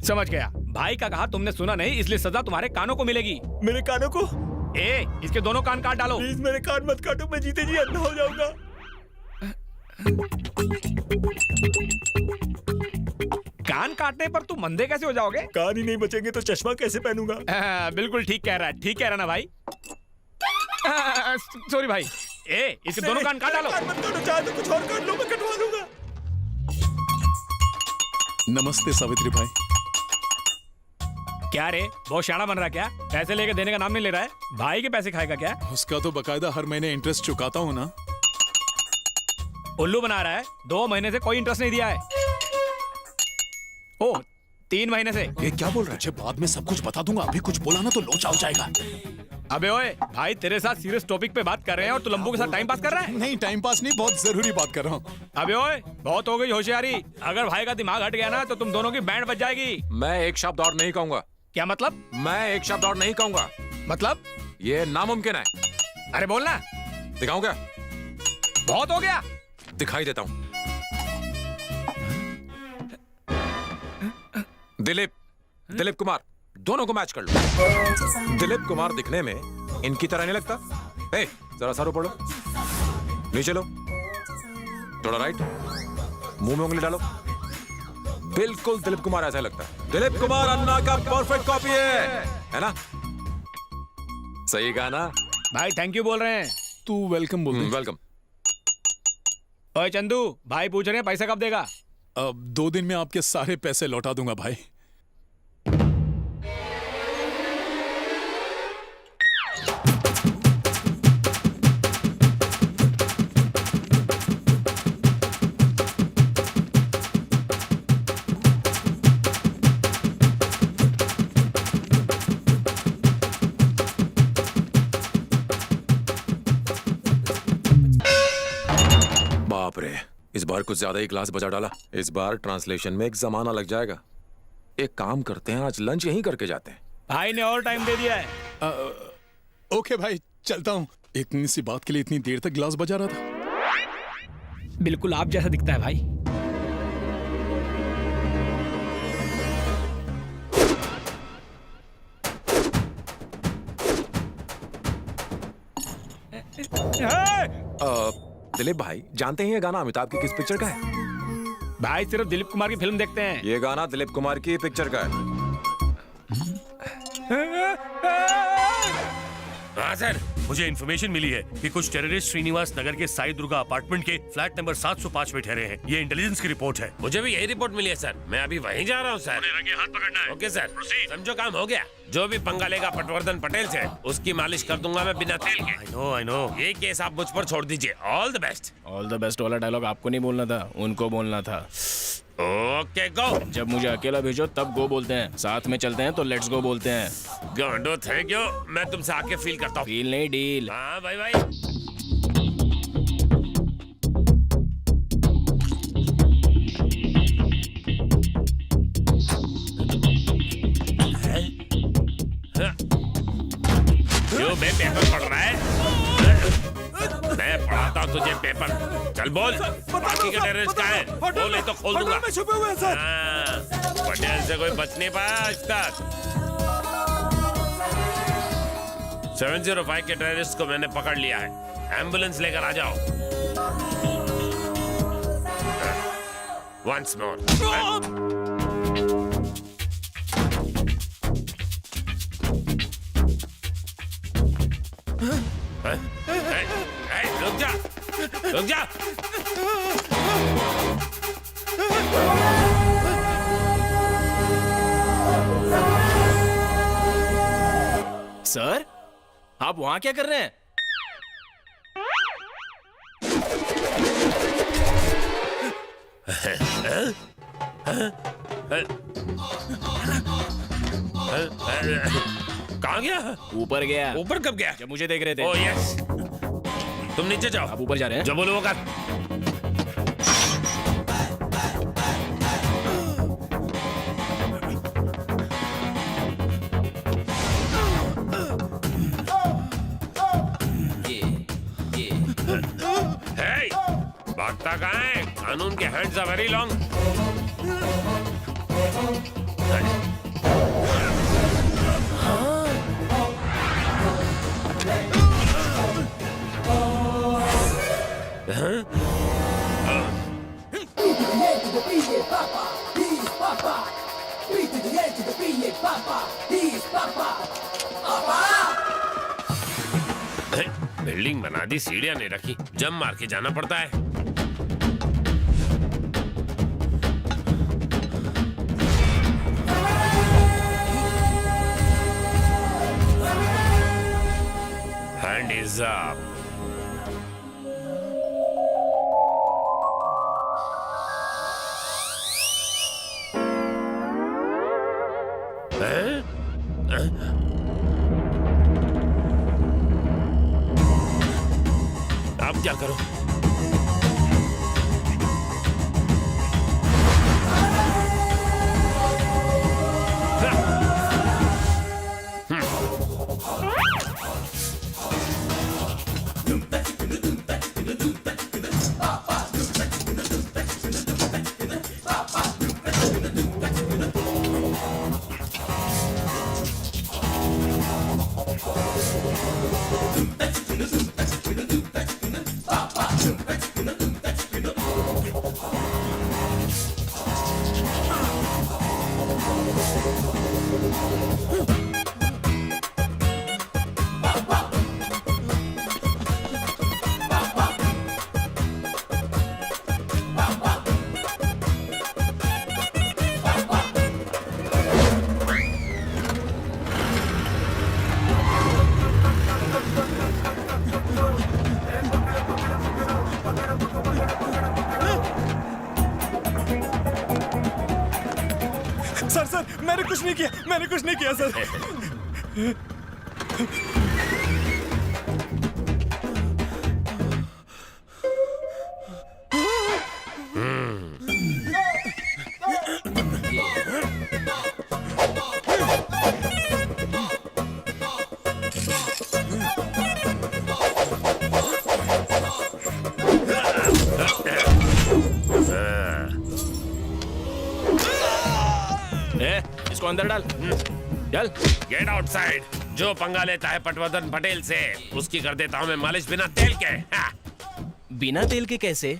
समझ गया। भाई का कहा तुमने सुना नहीं, इसलिए सजा तुम्हारे कानों को मिलेगी। मेरे कानों को? इसके दोनों कान काट डालो। प्लीज मेरे कान मत काटो, मैं जीते जी अंधा हो जाऊंगा। कान काटने पर तुम अंधे कैसे हो जाओगे? कान ही नहीं बचेंगे तो चश्मा कैसे पहनूंगा? बिल्कुल ठीक कह रहा है, ठीक कह रहा ना भाई। सॉरी भाई। इसके दोनों कान काट डालो। कान मत काटो, चाहे तो कुछ और काट लो, मैं कटवा लूंगा। नमस्ते सावित्री भाई। क्या रे, बहुत शाना बन रहा है क्या? पैसे लेके देने का नाम नहीं ले रहा है। भाई के पैसे खाएगा क्या? उसका तो बकायदा हर महीने इंटरेस्ट चुकाता हूँ ना। उल्लू बना रहा है। 2 महीने से कोई इंटरेस्ट नहीं दिया है। ओह, 3 महीने से। ये क्या बोल रहा है? अच्छा, बाद में सब कुछ बता दूंगा, अभी कुछ बोला ना तो लोचा हो जाएगा। अबे ओए, भाई तेरे साथ सीरियस टॉपिक पे बात कर रहे हैं और तू लंबू के साथ टाइम पास कर रहा है। नहीं, टाइम पास नहीं, बहुत जरूरी बात कर रहा हूँ। अबे ओए, बहुत हो गई होशियारी। अगर भाई का दिमाग हट गया ना तो तुम दोनों की बैंड बज जाएगी। मैं एक शब्द और नहीं कहूंगा। क्या मतलब? मैं एक शब्द और नहीं कहूंगा। मतलब? ये नामुमकिन है। अरे बोलना। दिखाऊं क्या? बहुत हो गया। दिखाई देता हूं। दिलीप कुमार, दोनों को मैच कर लो। दिलीप कुमार दिखने में इनकी तरह नहीं लगता? जरा सर ऊपर लो, नीचे लो, थोड़ा राइट, मुंह में उंगली डालो। बिल्कुल दिलीप कुमार ऐसा लगता है। दिलीप कुमार अन्ना का परफेक्ट कॉपी है ना? सही कहा ना? भाई थैंक यू बोल रहे हैं। तू वेलकम बोल दे। वेलकम। ओए चंदू, भाई पूछ रहे हैं पैसा कब देगा? अब 2 दिन में आपके सारे पैसे लौटा दूंगा भाई। बाप रे, इस बार कुछ ज्यादा ही ग्लास बजा डाला। इस बार ट्रांसलेशन में एक जमाना लग जाएगा। एक काम करते हैं, आज लंच यहीं करके जाते हैं। भाई ने और टाइम दे दिया है। ओके भाई, चलता हूँ। इतनी सी बात के लिए इतनी देर तक ग्लास बजा रहा था। बिल्कुल आप जैसा दिखता है भाई। दिलीप भाई, जानते हैं ये गाना अमिताभ की किस पिक्चर का है? भाई सिर्फ दिलीप कुमार की फिल्म देखते हैं। ये गाना दिलीप कुमार की पिक्चर का है। हाँ सर, मुझे इन्फॉर्मेशन मिली है कि कुछ टेररिस्ट श्रीनिवास नगर के साई दुर्गा अपार्टमेंट के फ्लैट नंबर 705 में ठहरे हैं। ये इंटेलिजेंस की रिपोर्ट है। मुझे भी यही रिपोर्ट मिली है सर। मैं अभी वहीं जा रहा हूँ सर। रंगे हाथ पकड़ना है। ओके सर, समझो काम हो गया। जो भी पंगा लेगा पटवर्धन पटेल से, उसकी मालिश कर दूंगा मैं बिना तेल के। I know. ये केस आप मुझ पर छोड़ दीजिए। All the best. All the best वाला डायलॉग आपको नहीं बोलना था, उनको बोलना था। Okay go. जब मुझे अकेला भेजो तब गो बोलते हैं, साथ में चलते हैं तो लेट्स गो बोलते हैं। गांडो थैंक यू। मैं तुमसे आके फील करता हूँ। फील नहीं, डील। हाँ भाई भाई। क्यों बे पेपर पढ़ रहा है? मैं पढ़ाता हूँ तुझे पेपर। चल बोल, बाकी का टेररिस्ट कहाँ है? बोल नहीं तो खोल दूंगा। में छुपे हुए हैं सर। हाँ, पटेल से कोई बच नहीं पाया आज तक। 705 के टेररिस्ट को मैंने पकड़ लिया है। एम्बुलेंस लेकर आ जाओ। Once more. रुक जा, रुक जा। सर, आप वहां क्या कर रहे हैं? कहाँ गया? ऊपर गया। ऊपर कब गया? जब मुझे देख रहे थे। Oh yes. तुम नीचे जाओ। आप ऊपर जा रहे हैं? जो बोलो वो कर। Hey, भागता कहाँ है? कानून के hands are very long. Building बना दी, सीढ़ियां नहीं रखी, जम मार के जाना पड़ता है। Hand is up. अब क्या करो? सर मैंने कुछ नहीं किया सर। इसको अंदर डाल। चल। Get outside. जो पंगा लेता है पटवर्धन पटेल से, उसकी कर देता हूँ मैं मालिश बिना तेल के। बिना तेल के कैसे?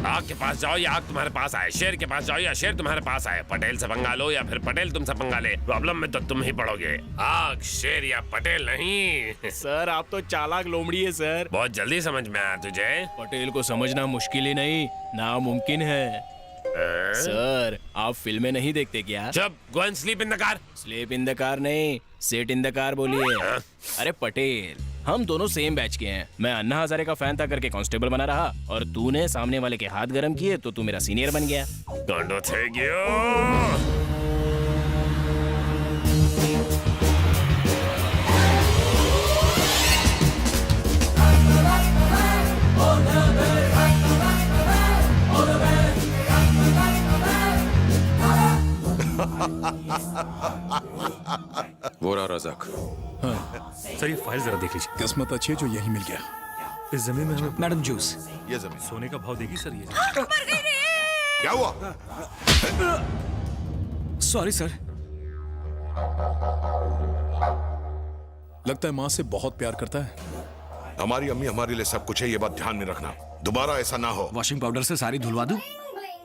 आग के पास जाओ या आग तुम्हारे पास आए, शेर के पास जाओ या शेर तुम्हारे पास आए, पटेल से पंगा लो या फिर पटेल तुमसे पंगा ले, प्रॉब्लम में तो तुम ही पड़ोगे। आग, शेर या पटेल नहीं। सर आप तो चालाक लोमड़ी है सर। बहुत जल्दी समझ में आया तुझे। पटेल को समझना मुश्किल ही नहीं, नामुमकिन है। सर आप फिल्में नहीं देखते क्या? जब go and sleep in the car. Sleep in the car नहीं, सेट इन द कार बोलिए। अरे पटेल, हम दोनों सेम बैच के हैं। मैं अन्ना हजारे का फैन था करके कांस्टेबल बना रहा, और तूने सामने वाले के हाथ गरम किए तो तू मेरा सीनियर बन गया। दंडो थे गयो। वो रहा रज़ाक। सर ये फाइल जरा देख लीजिए। किस्मत अच्छी है जो यही मिल गया। इस जमीन में हमें मैडम जूस। ये जमीन सोने का भाव देगी सर? ये क्या हुआ? Sorry sir. लगता है माँ से बहुत प्यार करता है। हमारी अम्मी हमारे लिए सब कुछ है, ये बात ध्यान में रखना। दोबारा ऐसा ना हो। वॉशिंग पाउडर से सारी धुलवा दूं?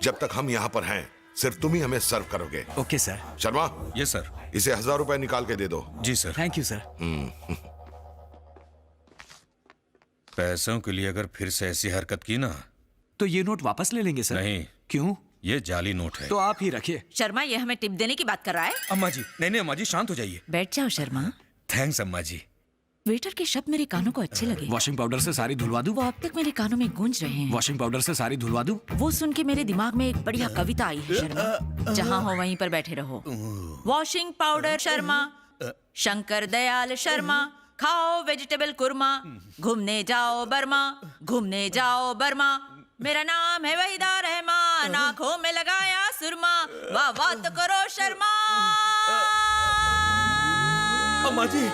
जब तक हम यहाँ पर हैं सिर्फ तुम ही हमें सर्व करोगे। Okay sir. Sharma, yes sir. इसे 1000 रुपए निकाल के दे दो। जी सर। Thank you sir. पैसों के लिए अगर फिर से ऐसी हरकत की ना तो ये नोट वापस ले लेंगे सर? नहीं। क्यों? ये जाली नोट है। तो आप ही रखिए। शर्मा ये हमें टिप देने की बात कर रहा है? अम्मा जी, नहीं अम्मा जी, शांत हो जाइए। बैठ जाओ शर्मा। थैंक्स अम्मा जी। वेटर के शब्द मेरे कानों को अच्छे लगे। वॉशिंग पाउडर से सारी धुलवा दूं? वो अब तक मेरे कानों में गूंज रहे हैं। वॉशिंग पाउडर से सारी धुलवा दूं? वो सुन के मेरे दिमाग में एक बढ़िया कविता आई है शर्मा। जहाँ हो वहीं पर बैठे रहो। वॉशिंग पाउडर शर्मा, शंकर दयाल शर्मा, खाओ वेजिटेबल कुरमा, घूमने जाओ बर्मा, घूमने जाओ बर्मा, मेरा नाम है वहीदा रहमान, आंखों में लगाया सुरमा, वाह वाह तो करो शर्मा। अम्मा जी।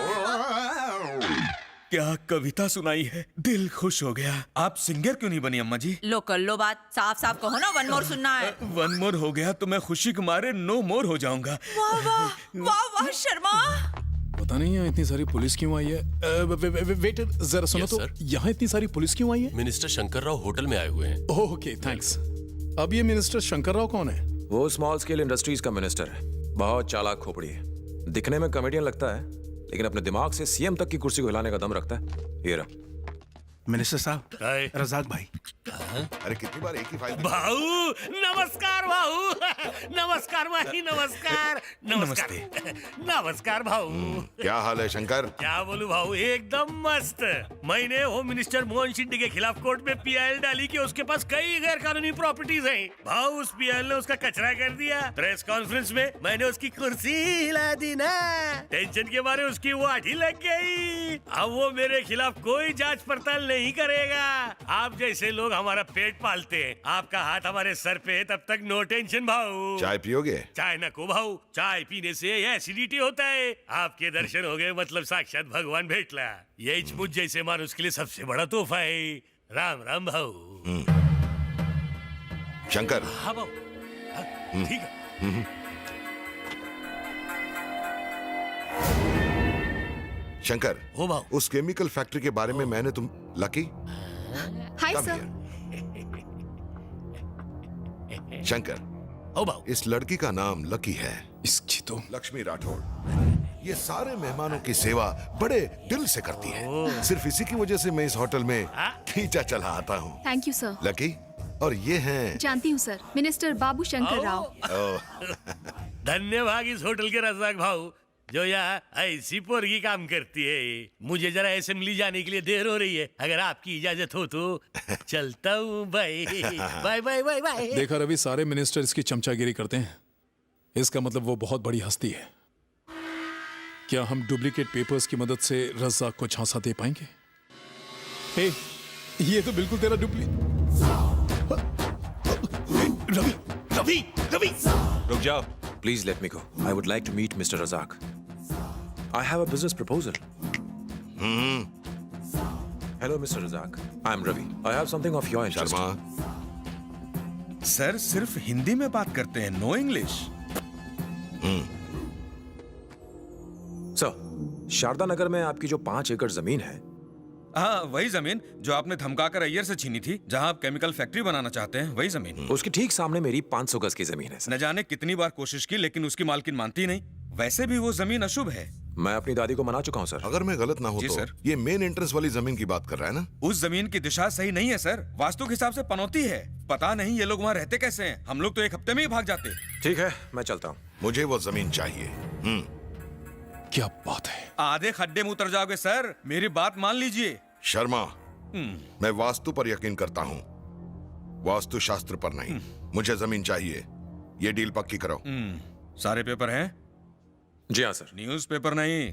क्या कविता सुनाई है, दिल खुश हो गया। आप सिंगर क्यों नहीं बनी अम्मा जी? लो कर लो बात, साफ साफ कहो ना, वन मोर सुनना है। वन मोर हो गया तो मैं खुशी के मारे नो मोर हो जाऊंगा। वाह वाह वाह वाह शर्मा। पता नहीं यहाँ इतनी सारी पुलिस क्यों आई है। वेटर जरा सुनो Yes, तो, sir. यहाँ इतनी सारी पुलिस क्यों आई है? मिनिस्टर शंकर राव होटल में आए हुए हैं। Okay thanks. अब ये मिनिस्टर शंकर राव कौन है? वो स्मॉल स्केल इंडस्ट्रीज का मिनिस्टर है, बहुत चालाक खोपड़ी है, दिखने में कॉमेडियन लगता है लेकिन अपने दिमाग से सीएम तक की कुर्सी को हिलाने का दम रखता है। ये रहा। मिनिस्टर साहब, हाय। रजाक भाई। अरे कितनी बार एक ही फाइल भाऊ नमस्कार भाऊ। नमस्कार भाई, नमस्कार नमस्कार नमस्कार भाऊ। क्या हाल है शंकर? क्या बोलूं भाऊ, एकदम मस्त। मैंने होम मिनिस्टर मोहन शिंदे के खिलाफ कोर्ट में पीआईएल डाली कि उसके पास कई गैर कानूनी प्रॉपर्टीज हैं। भाऊ उस पीआईएल ने उसका कचरा कर दिया। प्रेस कॉन्फ्रेंस में मैंने उसकी कुर्सी हिला दी ना, टेंशन के बारे उसकी वाठी लग गई। अब वो मेरे खिलाफ कोई जांच पड़ताल नहीं करेगा। आप जैसे लोग हमारा पेट पालते हैं, आपका हाथ हमारे सर पे है, तब तक नो टेंशन भाऊ। चाय पियोगे? चाय न को भाऊ, चाय पीने से एसिडिटी होता है। आपके दर्शन हो गए मतलब साक्षात भगवान भेटला। यही मुझ जैसे मानुस के लिए सबसे बड़ा तोहफा है। राम राम भाऊ। शंकर, हाँ भाऊ, हाँ, ठीक है। शंकर, हो भाऊ। उस केमिकल फैक्ट्री के बारे में मैंने तुम लकी हाय Come सर। शंकर, हो भाऊ। इस लड़की का नाम लकी है, इसकी तो लक्ष्मी राठौड़। ये सारे मेहमानों की सेवा बड़े दिल से करती है। सिर्फ इसी की वजह से मैं इस होटल में खींचा चला आता हूँ। Thank you sir. लकी, और ये हैं जानती हूँ सर, मिनिस्टर बाबू शंकर राव। धन्यवाद इस होटल के रजाक भाऊ जो यहाँ ऐसी पोरगी काम करती है। मुझे जरा असेंबली जाने के लिए देर हो रही है, अगर आपकी इजाजत हो तो चलता हूँ भाई। Bye bye bye bye. देखा रवि, सारे मिनिस्टर इसकी चमचागिरी करते हैं, इसका मतलब वो बहुत बड़ी हस्ती है। क्या हम डुप्लीकेट पेपर्स की मदद से रज़ाक को झांसा दे पाएंगे? हे, ये तो बिल्कुल तेरा रवि रवि रवि रुक जाओ, please let me go. I would like to meet mister Razak. I have a business proposal. Hello mister Razak, I am Ravi. I have something of your interest. Sharma, sir सिर्फ हिंदी में बात करते हैं, no English. Sir, Sharda Nagar में आपकी जो 5 एकड़ जमीन है, हाँ वही जमीन जो आपने धमकाकर अय्यर से छीनी थी, जहाँ आप केमिकल फैक्ट्री बनाना चाहते हैं, वही जमीन। उसके ठीक सामने मेरी 500 गज की जमीन है। न जाने कितनी बार कोशिश की लेकिन उसकी मालकिन मानती नहीं। वैसे भी वो जमीन अशुभ है। मैं अपनी दादी को मना चुका हूँ सर। अगर मैं गलत ना हो जी तो सर। ये मेन एंट्रेंस वाली जमीन की बात कर रहा है ना? उस जमीन की दिशा सही नहीं है सर, वास्तु के हिसाब से पनौती है। पता नहीं ये लोग वहाँ रहते कैसे हैं, हम लोग तो 1 हफ्ते में ही भाग जाते। ठीक है, मैं चलता हूँ। मुझे वो जमीन चाहिए। क्या बात है? आधे खड्डे में उतर जाओगे सर, मेरी बात मान लीजिए। शर्मा, मैं वास्तु पर यकीन करता हूँ, वास्तु शास्त्र पर नहीं। मुझे जमीन चाहिए, ये डील पक्की करो। सारे पेपर हैं? जी हाँ सर। न्यूज़पेपर नहीं।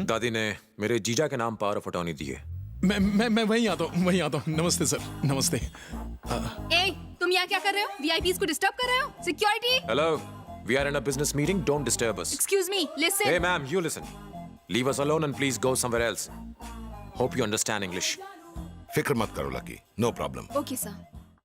दादी ने मेरे जीजा के नाम पावर ऑफ अटॉर्नी दी है। मैं वहीं आता हूँ। नमस्ते सर, नमस्ते। ए, तुम यहाँ क्या कर रहे हो? वीआईपीज़ को डिस्टर्ब कर रहे हो? Security. Hello, we are in a business meeting, don't disturb us. Excuse me, listen. Hey ma'am, you listen. Leave us alone and please go somewhere else. Hope you understand English. फिक्र मत करो Lucky, no problem. Okay sir.